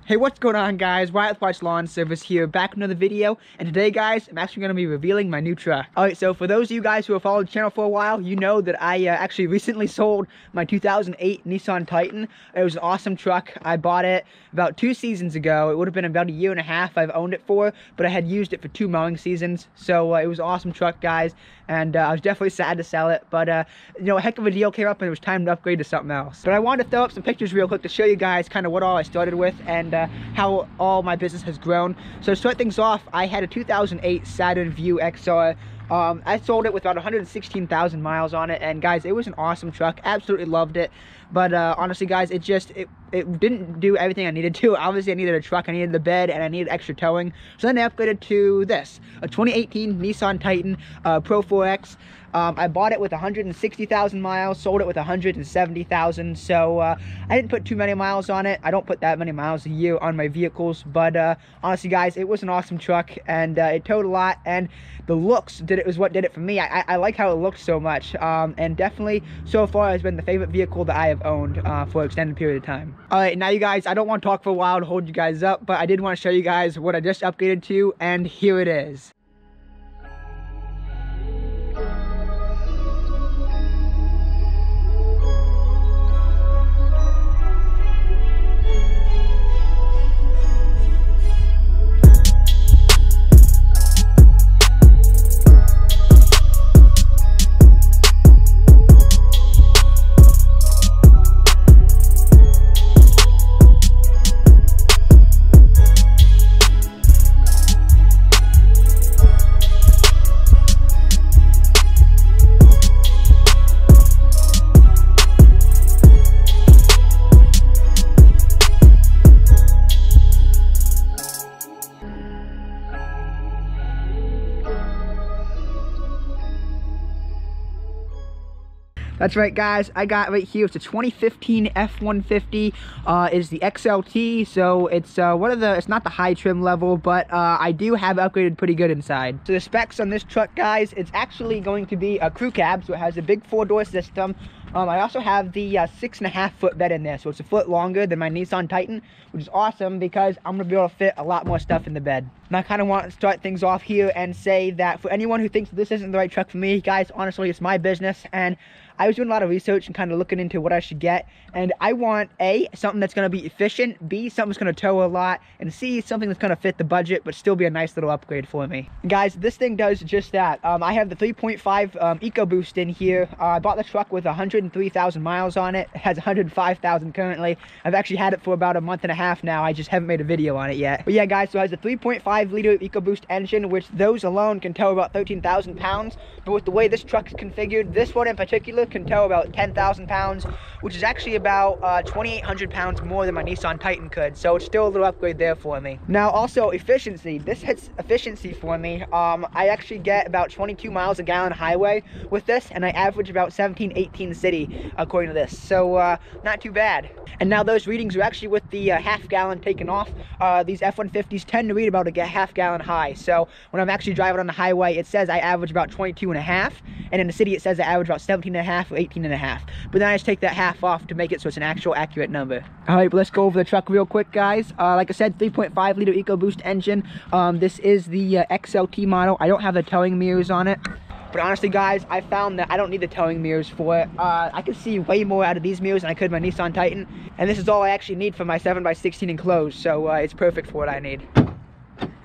Hey, what's going on, guys? Wyatt Watch Lawn Service here, back with another video. And today, guys, I'm actually going to be revealing my new truck. Alright, so for those of you guys who have followed the channel for a while, you know that I actually recently sold my 2008 Nissan Titan. It was an awesome truck. I bought it about 2 seasons ago. It would have been about 1.5 years I've owned it for, but I had used it for 2 mowing seasons. So it was an awesome truck, guys. And I was definitely sad to sell it, but you know, a heck of a deal came up and it was time to upgrade to something else. But I wanted to throw up some pictures real quick to show you guys kind of what all I started with and how all my business has grown. So to start things off, I had a 2008 Saturn Vue XR. I sold it with about 116,000 miles on it, and guys, it was an awesome truck. Absolutely loved it. But honestly, guys, it didn't do everything I needed to. Obviously, I needed a truck, I needed the bed, and I needed extra towing. So then I upgraded to this, a 2018 Nissan Titan Pro 4X. I bought it with 160,000 miles, sold it with 170,000. So I didn't put too many miles on it. I don't put that many miles a year on my vehicles. But honestly, guys, it was an awesome truck, and it towed a lot. And the looks was what did it for me. I like how it looked so much, and definitely so far has been the favorite vehicle that I have owned for an extended period of time. All right, now you guys, I don't want to talk for a while to hold you guys up, but I did want to show you guys what I just upgraded to, and here it is. That's right, guys, I got right here, it's a 2015 F-150, is the XLT, so it's it's not the high trim level, but I do have upgraded pretty good inside. So the specs on this truck, guys, it's actually going to be a crew cab, so it has a big 4-door system. I also have the 6.5-foot bed in there, so it's a foot longer than my Nissan Titan, which is awesome because I'm going to be able to fit a lot more stuff in the bed. And I kind of want to start things off here and say that for anyone who thinks this isn't the right truck for me, guys, honestly, it's my business, and I was doing a lot of research and kind of looking into what I should get, and I want A, something that's going to be efficient, B, something that's going to tow a lot, and C, something that's going to fit the budget but still be a nice little upgrade for me. Guys, this thing does just that. I have the 3.5 EcoBoost in here. I bought the truck with 103,000 miles on it. It has 105,000 currently. I've actually had it for about a month and a half now. I just haven't made a video on it yet. But yeah, guys, so it has a 3.5 liter EcoBoost engine, which those alone can tow about 13,000 pounds. But with the way this truck is configured, this one in particular can tow about 10,000 pounds, which is actually about 2,800 pounds more than my Nissan Titan could. So it's still a little upgrade there for me. Now, also efficiency. This hits efficiency for me. I actually get about 22 miles a gallon highway with this, and I average about 17, 18 city, according to this. So not too bad. And now those readings are actually with the half gallon taken off. These F-150s tend to read about a half gallon high. So when I'm actually driving on the highway, it says I average about 22.5, and in the city it says I average about 17.5 or 18.5. But then I just take that half off to make it so it's an actual accurate number. All right, but let's go over the truck real quick, guys. Like I said, 3.5 liter EcoBoost engine. This is the XLT model. I don't have the towing mirrors on it. But honestly, guys, I found that I don't need the towing mirrors for it. I can see way more out of these mirrors than I could my Nissan Titan. And this is all I actually need for my 7x16 enclosed. So it's perfect for what I need.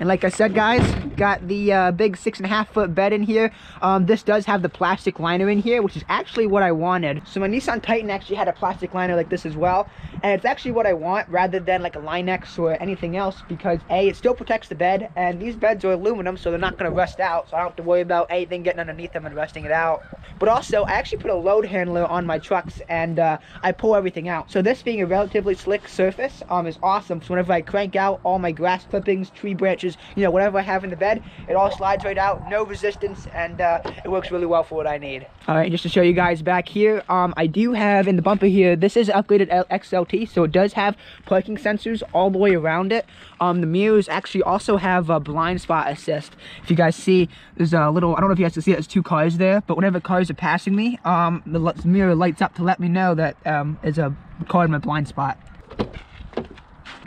And like I said, guys, got the big 6.5-foot bed in here. This does have the plastic liner in here, which is actually what I wanted. So my Nissan Titan actually had a plastic liner like this as well. And it's actually what I want rather than like a Line-X or anything else, because A, it still protects the bed, and these beds are aluminum, so they're not going to rust out, so I don't have to worry about anything getting underneath them and rusting it out. But also, I actually put a load handler on my trucks, and I pull everything out. So this being a relatively slick surface is awesome. So whenever I crank out all my grass clippings, tree branches, you know, whatever I have in the bed, it all slides right out, no resistance, and it works really well for what I need. All right, just to show you guys back here, I do have in the bumper here, this is upgraded XLT, so it does have parking sensors all the way around it. The mirrors actually also have a blind spot assist. If you guys see, there's a little, I don't know if you guys can see it, there's 2 cars there, but whenever cars are passing me, the mirror lights up to let me know that there's a car in my blind spot.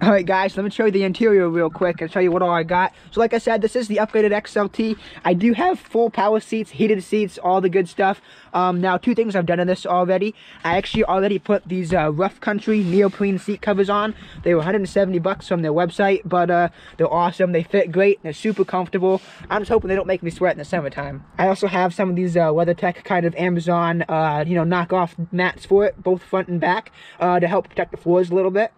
Alright guys, let me show you the interior real quick and show you what all I got. So like I said, this is the upgraded XLT. I do have full power seats, heated seats, all the good stuff. Now, two things I've done in this already. I actually already put these Rough Country neoprene seat covers on. They were 170 bucks from their website, but they're awesome. They fit great. They're super comfortable. I'm just hoping they don't make me sweat in the summertime. I also have some of these WeatherTech kind of Amazon, knockoff mats for it, both front and back, to help protect the floors a little bit.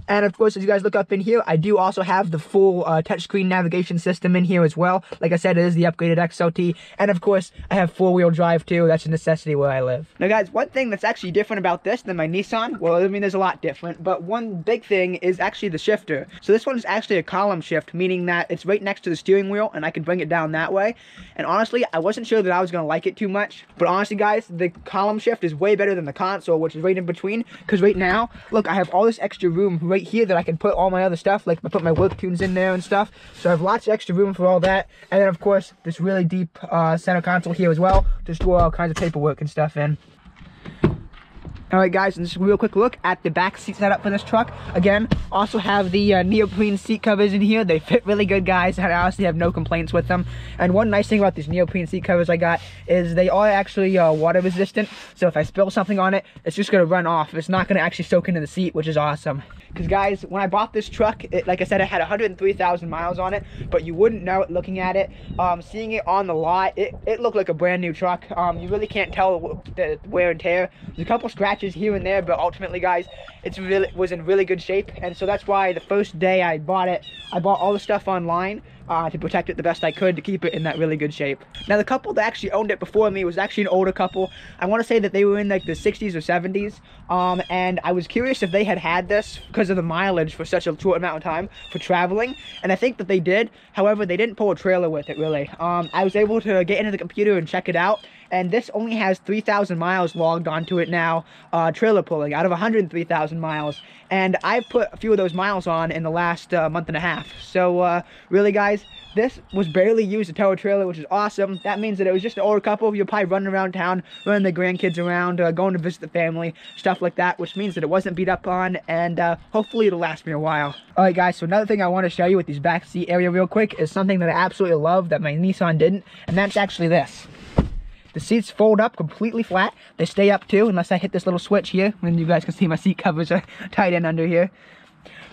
And of course, as you guys look up in here, I do also have the full touchscreen navigation system in here as well. Like I said, it is the upgraded XLT. And of course, I have four-wheel drive too. That's a necessity where I live. Now guys, one thing that's actually different about this than my Nissan, well, I mean, there's a lot different, but one big thing is actually the shifter. So this one is actually a column shift, meaning that it's right next to the steering wheel and I can bring it down that way. And honestly, I wasn't sure that I was gonna like it too much, but honestly guys, the column shift is way better than the console, which is right in between, because right now, look, I have all this extra room right here that I can put all my other stuff, like I put my work tunes in there and stuff, so I have lots of extra room for all that. And then of course this really deep center console here as well to store all kinds of paperwork and stuff in. Alright guys, and just a real quick look at the back seat setup for this truck. Again, also have the neoprene seat covers in here. They fit really good, guys, and I honestly have no complaints with them. And one nice thing about these neoprene seat covers I got is they are actually water resistant, so if I spill something on it, it's just going to run off. It's not going to actually soak into the seat, which is awesome. Because guys, when I bought this truck, like I said, it had 103,000 miles on it, but you wouldn't know it looking at it. Seeing it on the lot, it looked like a brand new truck. You really can't tell the wear and tear. There's a couple scratches here and there, but ultimately, guys, it was in really good shape. And so that's why the first day I bought it, I bought all the stuff online to protect it the best I could, to keep it in that really good shape. Now, the couple that actually owned it before me was actually an older couple. I want to say that they were in like the 60s or 70s, and I was curious if they had this because of the mileage for such a short amount of time for traveling, and I think that they did. However, they didn't pull a trailer with it, really. I was able to get into the computer and check it out, and this only has 3,000 miles logged onto it now, trailer pulling, out of 103,000 miles. And I've put a few of those miles on in the last month and a half. So, really, guys, this was barely used to tow a trailer, which is awesome. That means that it was just an older couple. You're probably running around town, running their grandkids around, going to visit the family, stuff like that, which means that it wasn't beat up on, and hopefully it'll last me a while. Alright, guys, so another thing I want to show you with these back seat area real quick is something that I absolutely love that my Nissan didn't, and that's actually this. The seats fold up completely flat. They stay up too, unless I hit this little switch here, and you guys can see my seat covers are tied in under here.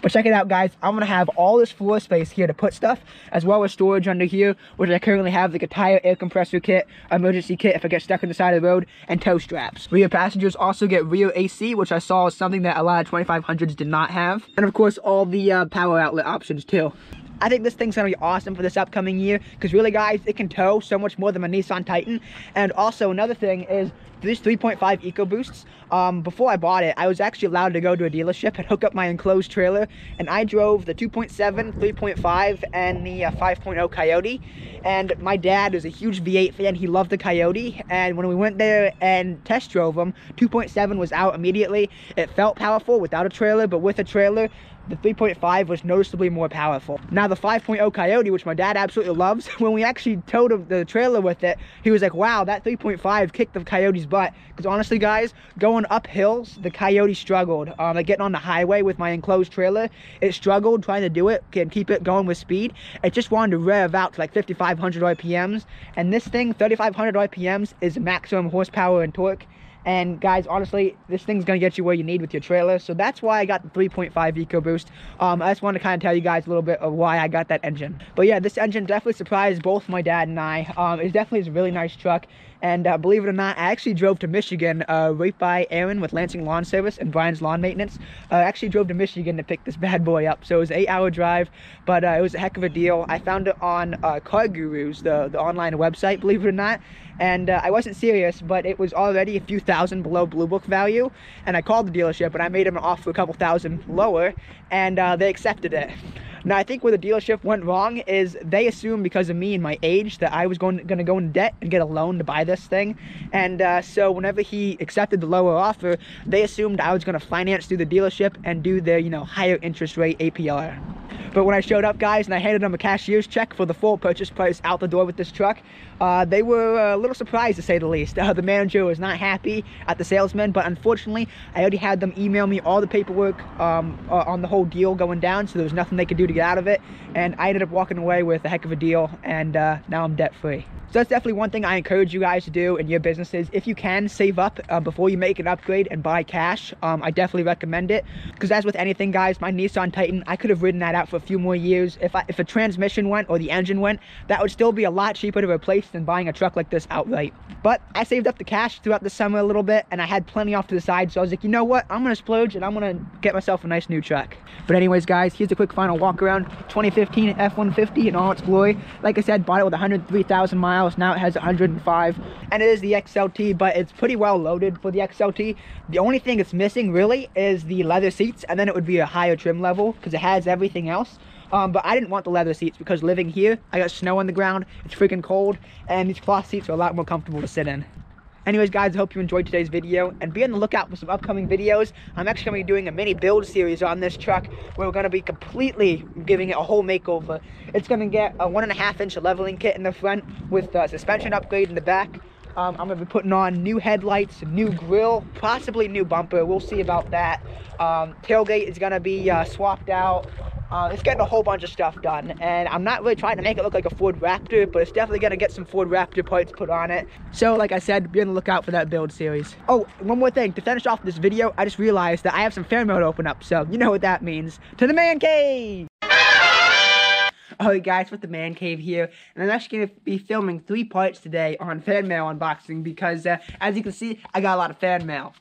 But check it out, guys. I'm going to have all this floor space here to put stuff, as well as storage under here, which I currently have like a tire air compressor kit, emergency kit if I get stuck on the side of the road, and tow straps. Rear passengers also get rear AC, which I saw is something that a lot of 2500s did not have. And of course, all the power outlet options too. I think this thing's gonna be awesome for this upcoming year, because really, guys, it can tow so much more than my Nissan Titan. And also another thing is these 3.5 EcoBoosts. Before I bought it, I was actually allowed to go to a dealership and hook up my enclosed trailer, and I drove the 2.7, 3.5, and the 5.0 Coyote. And my dad is a huge V8 fan. He loved the Coyote, and when we went there and test drove them, 2.7 was out immediately. It felt powerful without a trailer, but with a trailer, the 3.5 was noticeably more powerful. Now the 5.0 Coyote, which my dad absolutely loves, when we actually towed the trailer with it, he was like, wow, that 3.5 kicked the Coyote's butt. Because honestly, guys, going up hills, the Coyote struggled. Like getting on the highway with my enclosed trailer, it struggled trying to do it and keep it going with speed. It just wanted to rev out to like 5,500 RPMs. And this thing, 3,500 RPMs, is maximum horsepower and torque. And guys, honestly, this thing's gonna get you where you need with your trailer, so that's why I got the 3.5 EcoBoost. I just want to kind of tell you guys a little bit of why I got that engine. But yeah, this engine definitely surprised both my dad and I. It definitely is a really nice truck. And believe it or not, I actually drove to Michigan, right by Aaron with Lansing Lawn Service and Brian's Lawn Maintenance. I actually drove to Michigan to pick this bad boy up. So it was an 8-hour drive, but it was a heck of a deal. I found it on Car Gurus, the online website, believe it or not. And I wasn't serious, but it was already a few thousand below Blue Book value. And I called the dealership, and I made them an offer a couple thousand lower, and they accepted it. Now, I think where the dealership went wrong is they assumed because of me and my age that I was going to go into debt and get a loan to buy this thing. And so whenever he accepted the lower offer, they assumed I was going to finance through the dealership and do their, higher interest rate APR. But when I showed up, guys, and I handed them a cashier's check for the full purchase price out the door with this truck, they were a little surprised, to say the least. The manager was not happy at the salesman, but unfortunately, I already had them email me all the paperwork on the whole deal going down, so there was nothing they could do to get out of it, and I ended up walking away with a heck of a deal, and now I'm debt-free. So that's definitely one thing I encourage you guys to do in your businesses. If you can, save up before you make an upgrade and buy cash. I definitely recommend it, because as with anything, guys, my Nissan Titan, I could have ridden that out for a few more years. If a transmission went or the engine went, that would still be a lot cheaper to replace than buying a truck like this outright. But I saved up the cash throughout the summer a little bit, and I had plenty off to the side, so I was like, you know what, I'm gonna splurge and I'm gonna get myself a nice new truck. But anyways, guys, here's a quick final walk around 2015 F-150 in all its glory. Like I said, bought it with 103,000 miles. Now it has 105, and it is the XLT, but it's pretty well loaded for the XLT. The only thing it's missing really is the leather seats, and then it would be a higher trim level because it has everything else. But I didn't want the leather seats because living here, I got snow on the ground, it's freaking cold, and these cloth seats are a lot more comfortable to sit in. Anyways, guys, I hope you enjoyed today's video, and be on the lookout for some upcoming videos. I'm actually going to be doing a mini build series on this truck where we're going to be completely giving it a whole makeover. It's going to get a 1.5-inch leveling kit in the front with a suspension upgrade in the back. I'm going to be putting on new headlights, new grille, possibly new bumper. We'll see about that. Tailgate is going to be swapped out. It's getting a whole bunch of stuff done, and I'm not really trying to make it look like a Ford Raptor, but it's definitely going to get some Ford Raptor parts put on it. So like I said, be on the lookout for that build series. Oh, one more thing, to finish off this video, I just realized that I have some Fanmail to open up, so you know what that means. To the man cave! Alright guys, with the man cave here, and I'm actually going to be filming 3 parts today on Fanmail unboxing because, as you can see, I got a lot of fan mail.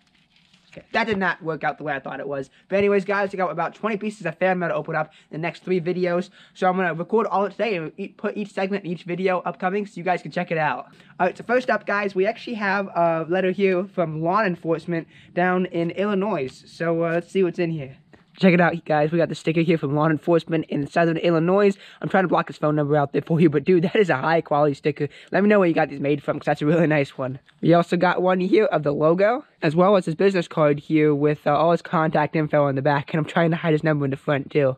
Okay, that did not work out the way I thought it was. But anyways, guys, I got about 20 pieces of fan mail to open up in the next 3 videos. So I'm going to record all of it today and put each segment in each video upcoming so you guys can check it out. Alright, so first up, guys, we actually have a letter here from law enforcement down in Illinois. So let's see what's in here. Check it out, guys. We got the sticker here from law enforcement in southern Illinois. I'm trying to block his phone number out there for you, but dude, that is a high quality sticker. Let me know where you got these made from, because that's a really nice one. We also got one here of the logo, as well as his business card here with all his contact info on the back, and I'm trying to hide his number in the front too.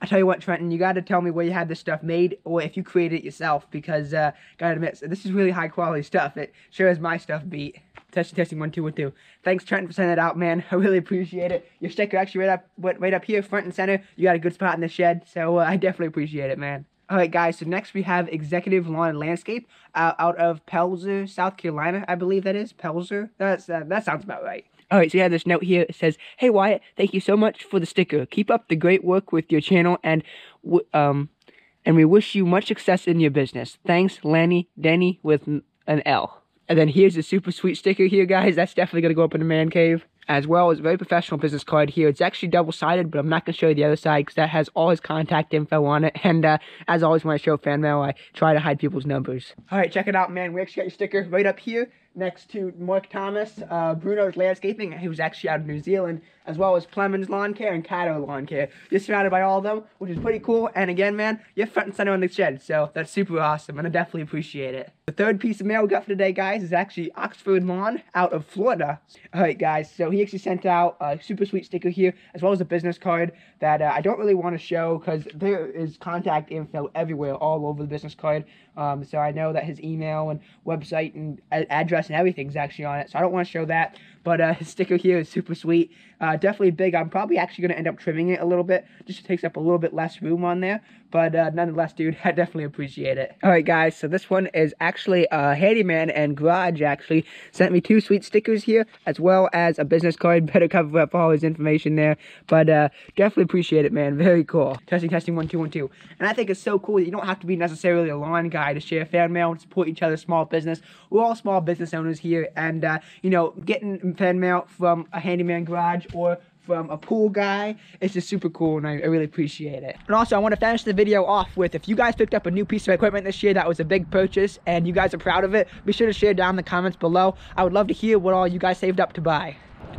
I tell you what, Trenton, you got to tell me where you had this stuff made, or if you created it yourself, because gotta admit, this is really high quality stuff. It sure has my stuff beat. Testing 1 2 1 2. Thanks, Trenton, for sending that out, man. I really appreciate it. Your sticker actually right up here, front and center. You got a good spot in the shed, so I definitely appreciate it, man. Alright guys, so next we have Executive Lawn and Landscape out of Pelzer, South Carolina, I believe that is. Pelzer? That sounds about right. Alright, so you have this note here. It says, "Hey Wyatt, thank you so much for the sticker. Keep up the great work with your channel, and we wish you much success in your business. Thanks, Lanny Denny with an L." And then here's a super sweet sticker here, guys. That's definitely going to go up in the man cave. As well as a very professional business card here. It's actually double-sided, but I'm not going to show you the other side because that has all his contact info on it. And as always, when I show fan mail, I try to hide people's numbers. Alright, check it out, man. We actually got your sticker right up here next to Mark Thomas, Bruno's Landscaping, who's actually out of New Zealand, as well as Plemons Lawn Care and Cato Lawn Care. You're surrounded by all of them, which is pretty cool. And again, man, you're front and center on the shed, so that's super awesome, and I definitely appreciate it. The third piece of mail we got for today, guys, is actually Oxford Lawn out of Florida. Alright, guys, so he actually sent out a super sweet sticker here, as well as a business card that I don't really want to show because there is contact info everywhere, all over the business card. So I know that his email and website and address and everything is actually on it, so I don't want to show that. But his sticker here is super sweet. Definitely big. I'm probably actually going to end up trimming it a little bit, just to take up a little bit less room on there. But nonetheless, dude, I definitely appreciate it. Alright, guys, so this one is actually a handyman and garage, actually. Sent me 2 sweet stickers here, as well as a business card. Better cover up all his information there. But definitely appreciate it, man. Very cool. Testing 1 2 1 2. And I think it's so cool that you don't have to be necessarily a lawn guy to share fan mail and support each other's small business. We're all small business owners here, and you know, getting fan mail from a handyman garage or from a pool guy, it's just super cool, and I really appreciate it. And also, I want to finish the video off with, if you guys picked up a new piece of equipment this year that was a big purchase and you guys are proud of it, be sure to share down in the comments below. I would love to hear what all you guys saved up to buy.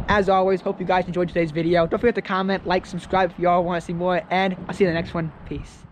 As always, hope you guys enjoyed today's video. Don't forget to comment, like, subscribe if you all want to see more, and I'll see you in the next one. Peace.